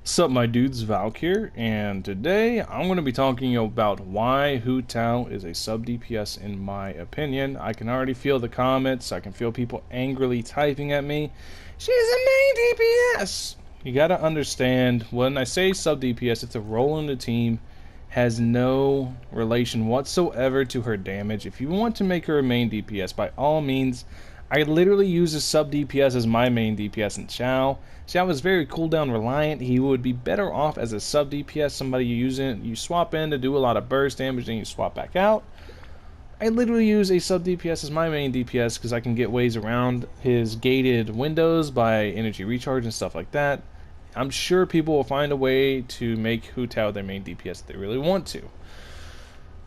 Sup my dudes, Valk here, and today I'm going to be talking about why Hu Tao is a sub DPS in my opinion. I can already feel the comments, I can feel people angrily typing at me. She's a main DPS! You gotta understand, when I say sub DPS, it's a role in the team, has no relation whatsoever to her damage. If you want to make her a main DPS, by all means, I literally use a sub DPS as my main DPS in Xiao. Xiao is very cooldown reliant. He would be better off as a sub DPS, somebody you swap in to do a lot of burst damage, then you swap back out. I literally use a sub DPS as my main DPS because I can get ways around his gated windows by energy recharge and stuff like that. I'm sure people will find a way to make Hu Tao their main DPS if they really want to.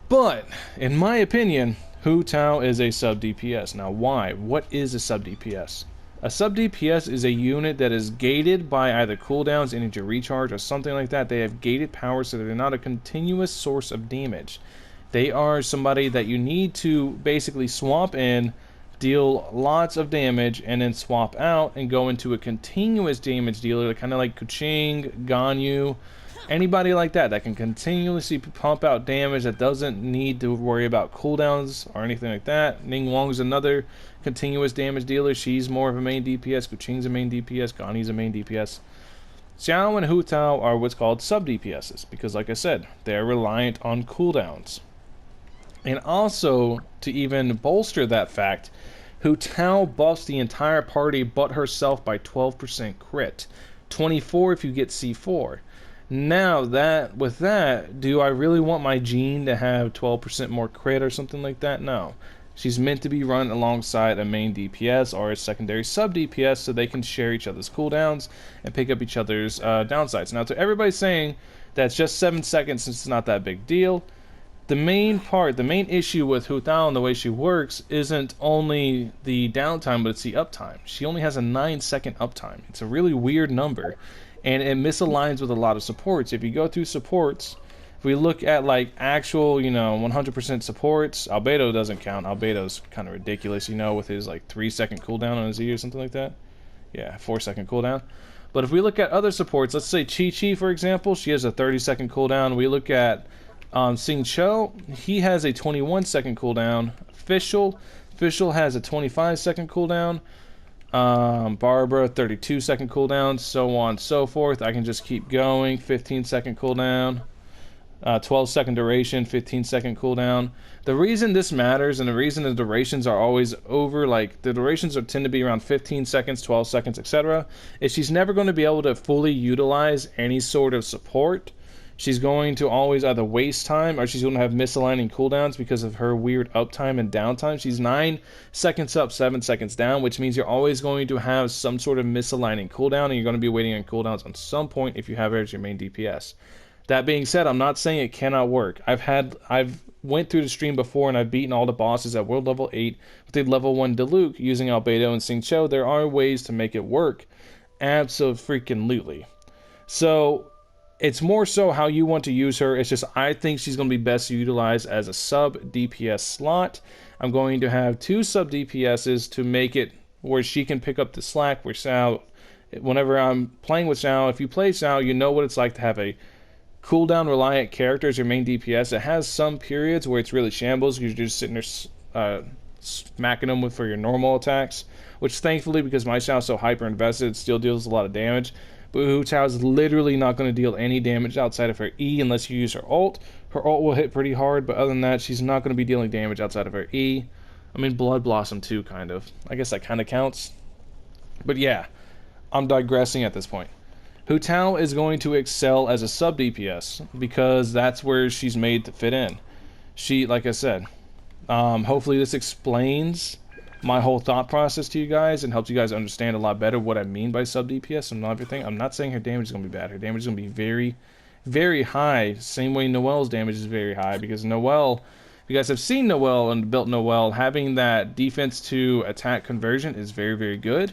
But, in my opinion, Hu Tao is a sub DPS. Now why? What is a sub DPS? A sub DPS is a unit that is gated by either cooldowns, energy recharge, or something like that. They have gated power so they're not a continuous source of damage. They are somebody that you need to basically swap in, deal lots of damage, and then swap out and go into a continuous damage dealer, kind of like Kuching, Ganyu, anybody like that can continuously pump out damage that doesn't need to worry about cooldowns or anything like that. Ning Wong's another continuous damage dealer. She's more of a main DPS. Kuching's a main DPS. Ganyu's a main DPS. Xiao and Hu Tao are what's called sub DPSs because, like I said, they're reliant on cooldowns. And also, to even bolster that fact, Hu Tao buffs the entire party but herself by 12% crit. 24 if you get C4. Now, with that, do I really want my Jean to have 12% more crit or something like that? No. She's meant to be run alongside a main DPS or a secondary sub DPS so they can share each other's cooldowns and pick up each other's downsides. Now, to everybody saying that's just 7 seconds since it's not that big deal, the main issue with Hu Tao and the way she works isn't only the downtime, but it's the uptime. She only has a 9-second uptime. It's a really weird number, and it misaligns with a lot of supports. If you go through supports, if we look at like actual, 100% supports, Albedo doesn't count. Albedo's kind of ridiculous, with his like 3-second cooldown on his E or something like that. Yeah, 4-second cooldown. But if we look at other supports, let's say Chi-Chi, for example, she has a 30-second cooldown. We look at Sing Cho, he has a 21-second cooldown. Fischl has a 25-second cooldown. Barbara, 32-second cooldown, so on and so forth. I can just keep going. 15-second cooldown. 12-second duration, 15-second cooldown. The reason this matters and the reason the durations are always over, like the durations tend to be around 15 seconds, 12 seconds, etc., is she's never going to be able to fully utilize any sort of support. She's going to always either waste time or she's going to have misaligning cooldowns because of her weird uptime and downtime. She's 9 seconds up, 7 seconds down, which means you're always going to have some sort of misaligning cooldown and you're going to be waiting on cooldowns on some point if you have her as your main DPS. That being said, I'm not saying it cannot work. I've went through the stream before and I've beaten all the bosses at world level 8 with the level 1 Diluc using Albedo and Sing Cho. There are ways to make it work. Absolutely. So it's more so how you want to use her. It's just I think she's going to be best utilized as a sub DPS slot. I'm going to have 2 sub DPSs to make it where she can pick up the slack. Where Xiao, whenever I'm playing with Xiao, if you play Xiao, you know what it's like to have a cooldown reliant character as your main DPS. It has some periods where it's really shambles because you're just sitting there smacking them for your normal attacks, which thankfully, because my Xiao is so hyper invested, it still deals a lot of damage. But Hu Tao is literally not going to deal any damage outside of her E unless you use her ult. Her ult will hit pretty hard, but other than that, she's not going to be dealing damage outside of her E. I mean, Blood Blossom too, kind of. I guess that kind of counts. But yeah, I'm digressing at this point. Hu Tao is going to excel as a sub DPS because that's where she's made to fit in. She, like I said, hopefully this explains my whole thought process to you guys and helps you guys understand a lot better what I mean by sub DPS and everything. I'm not saying her damage is going to be bad. Her damage is going to be very, very high. Same way Noelle's damage is very high because Noelle, if you guys have seen Noelle and built Noelle, having that defense to attack conversion is very, very good.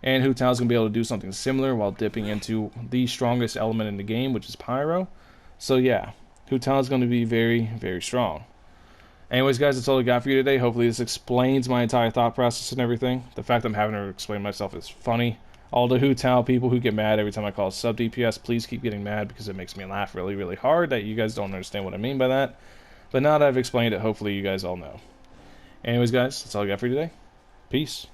And Hu Tao's going to be able to do something similar while dipping into the strongest element in the game, which is Pyro. So yeah, Hu Tao's going to be very, very strong. Anyways, guys, that's all I got for you today. Hopefully this explains my entire thought process and everything. The fact I'm having to explain myself is funny. All the Hu Tao people who get mad every time I call Sub DPS, please keep getting mad because it makes me laugh really, really hard that you guys don't understand what I mean by that. But now that I've explained it, hopefully you guys all know. Anyways, guys, that's all I got for you today. Peace.